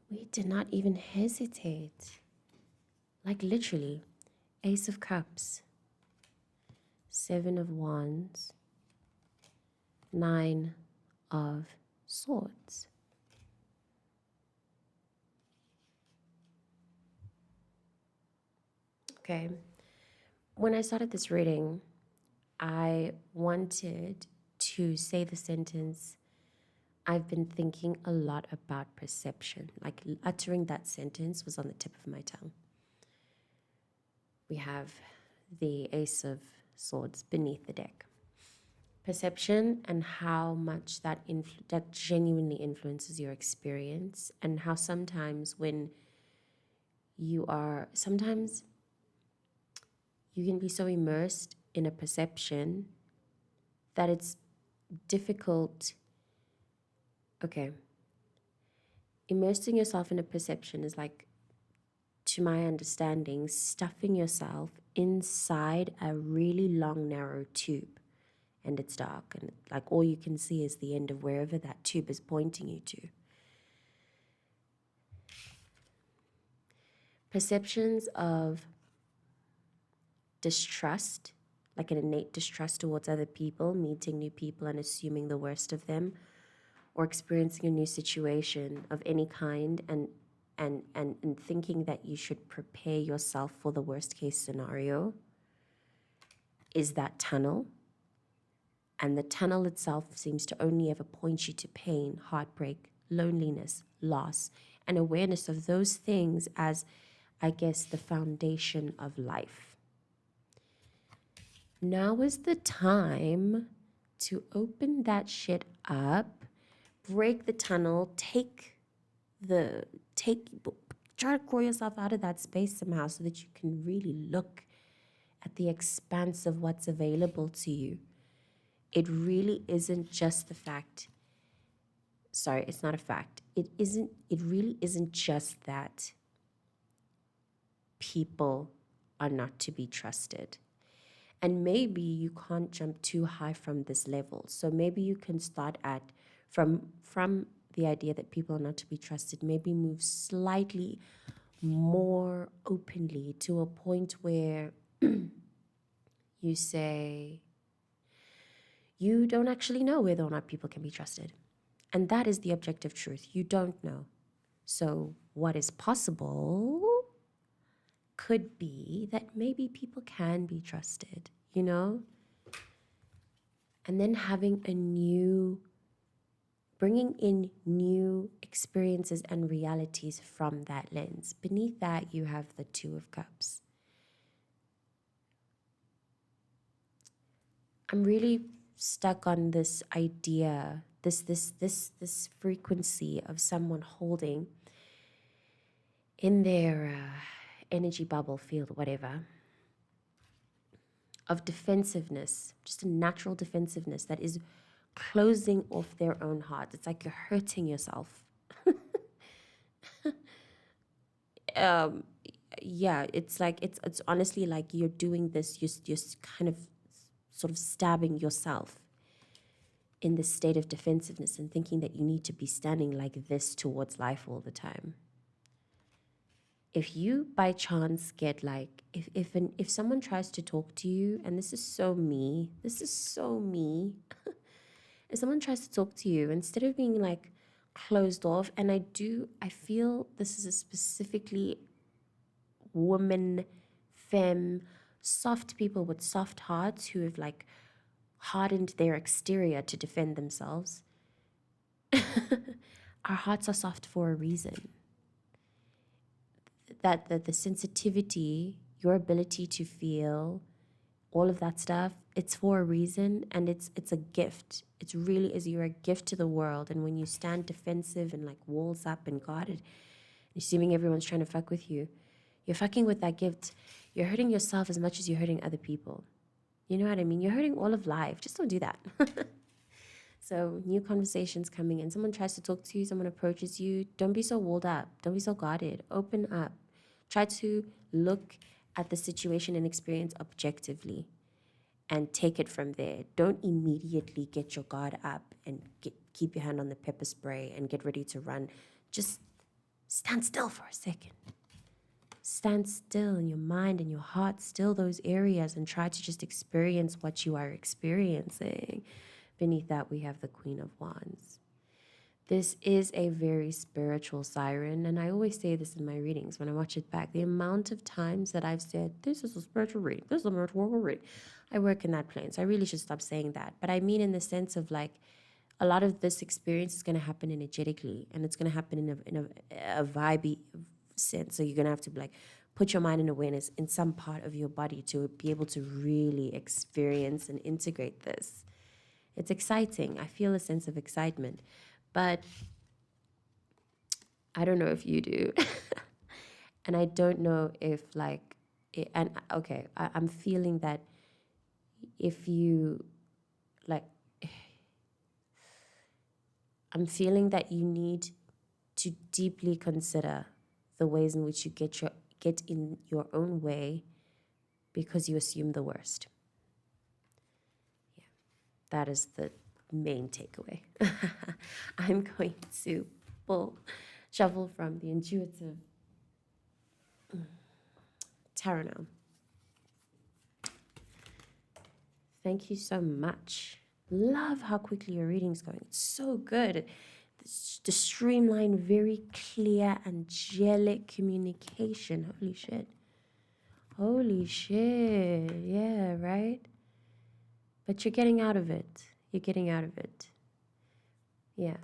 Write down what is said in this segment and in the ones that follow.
We did not even hesitate. Like literally. Ace of Cups, Seven of Wands, Nine of Swords. Okay. When I started this reading, I wanted to say the sentence, I've been thinking a lot about perception. Like uttering that sentence was on the tip of my tongue. We have the Ace of Swords beneath the deck. Perception and how much that that genuinely influences your experience, and how sometimes when sometimes you can be so immersed in a perception that it's difficult. Okay. Immersing yourself in a perception is like, to my understanding, stuffing yourself inside a really long, narrow tube. And it's dark, and like all you can see is the end of wherever that tube is pointing you to. Perceptions of distrust, like an innate distrust towards other people, meeting new people and assuming the worst of them, or experiencing a new situation of any kind and thinking that you should prepare yourself for the worst case scenario, is that tunnel. And the tunnel itself seems to only ever point you to pain, heartbreak, loneliness, loss, and awareness of those things as, I guess, the foundation of life. Now is the time to open that shit up, break the tunnel, try to crawl yourself out of that space somehow so that you can really look at the expanse of what's available to you. It really isn't just the fact. Sorry, it's not a fact. It really isn't just that people are not to be trusted. And maybe you can't jump too high from this level. So maybe you can start at from the idea that people are not to be trusted, maybe move slightly more openly to a point where you say, you don't actually know whether or not people can be trusted. And that is the objective truth. You don't know. So what is possible could be that maybe people can be trusted, you know? And then bringing in new experiences and realities from that lens. Beneath that, you have the Two of Cups. I'm really stuck on this idea, this frequency of someone holding in their energy bubble field, whatever, of defensiveness, just a natural defensiveness that is closing off their own heart. It's like you're hurting yourself. Yeah, it's like it's honestly like you're doing this. You're kind of sort of stabbing yourself in this state of defensiveness and thinking that you need to be standing like this towards life all the time. If you by chance get like, if someone tries to talk to you, and this is so me, if someone tries to talk to you, instead of being like closed off, and I feel this is a specifically woman, femme, soft people with soft hearts who have like hardened their exterior to defend themselves. Our hearts are soft for a reason. That the sensitivity, your ability to feel all of that stuff, it's for a reason, and it's a gift. It really is. You're a gift to the world. And when you stand defensive and like walls up and guarded, assuming everyone's trying to fuck with you, you're fucking with that gift. You're hurting yourself as much as you're hurting other people. You know what I mean? You're hurting all of life. Just don't do that. So new conversations coming in. Someone tries to talk to you, someone approaches you. Don't be so walled up. Don't be so guarded. Open up. Try to look at the situation and experience objectively and take it from there. Don't immediately get your guard up and keep your hand on the pepper spray and get ready to run. Just stand still for a second. Stand still in your mind and your heart, still those areas, and try to just experience what you are experiencing. Beneath that, we have the Queen of Wands. This is a very spiritual siren, and I always say this in my readings when I watch it back. The amount of times that I've said, this is a spiritual reading, this is a spiritual reading. I work in that plane, so I really should stop saying that. But I mean in the sense of like, a lot of this experience is going to happen energetically, and it's going to happen in a vibey sense. So you're going to have to like put your mind and awareness in some part of your body to be able to really experience and integrate this. It's exciting. I feel a sense of excitement, but I don't know if you do. And I don't know if like, I'm feeling that if you like, I'm feeling that you need to deeply consider the ways in which you get in your own way because you assume the worst. Yeah, that is the main takeaway. I'm going to shuffle from the intuitive tarot now. Thank you so much. Love how quickly your reading's going. It's so good. The streamlined, very clear, angelic communication. Holy shit. Holy shit. Yeah, right? But you're getting out of it. You're getting out of it. Yeah.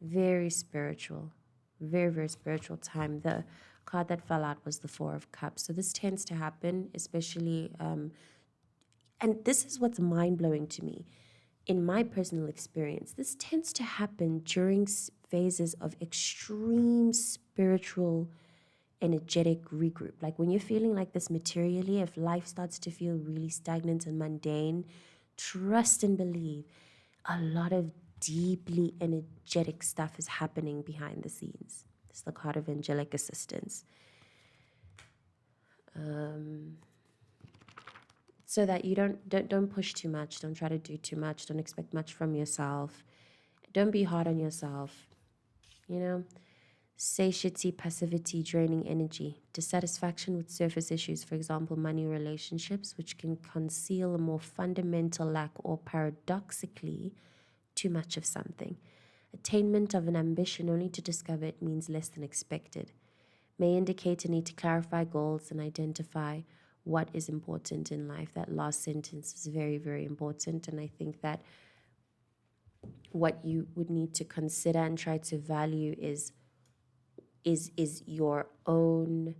Very spiritual. Very, very spiritual time. The card that fell out was the Four of Cups. So this tends to happen, especially, and this is what's mind-blowing to me. In my personal experience, this tends to happen during phases of extreme spiritual, energetic regroup. Like when you're feeling like this materially, if life starts to feel really stagnant and mundane, trust and believe a lot of deeply energetic stuff is happening behind the scenes. This is the card of angelic assistance. So that you don't push too much, don't try to do too much, don't expect much from yourself. Don't be hard on yourself. You know, satiety, passivity, draining energy, dissatisfaction with surface issues, for example, money relationships, which can conceal a more fundamental lack or paradoxically too much of something. Attainment of an ambition only to discover it means less than expected. May indicate a need to clarify goals and identify what is important in life. That last sentence is very, very important. And I think that what you would need to consider and try to value is your own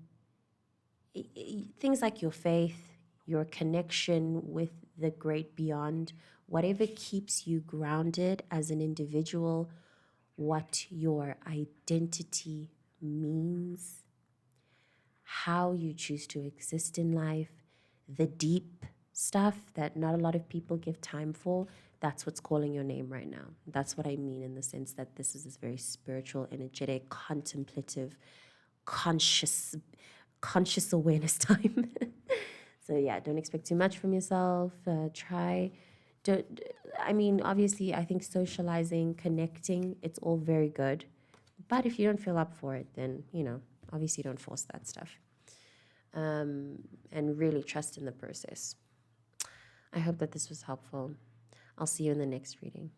things like your faith, your connection with the great beyond, whatever keeps you grounded as an individual, what your identity means, how you choose to exist in life, the deep stuff that not a lot of people give time for. That's what's calling your name right now. That's what I mean in the sense that this is this very spiritual, energetic, contemplative, conscious awareness time. So yeah, don't expect too much from yourself. Obviously, I think socializing, connecting, it's all very good. But if you don't feel up for it, then, obviously don't force that stuff. And really trust in the process. I hope that this was helpful. I'll see you in the next reading.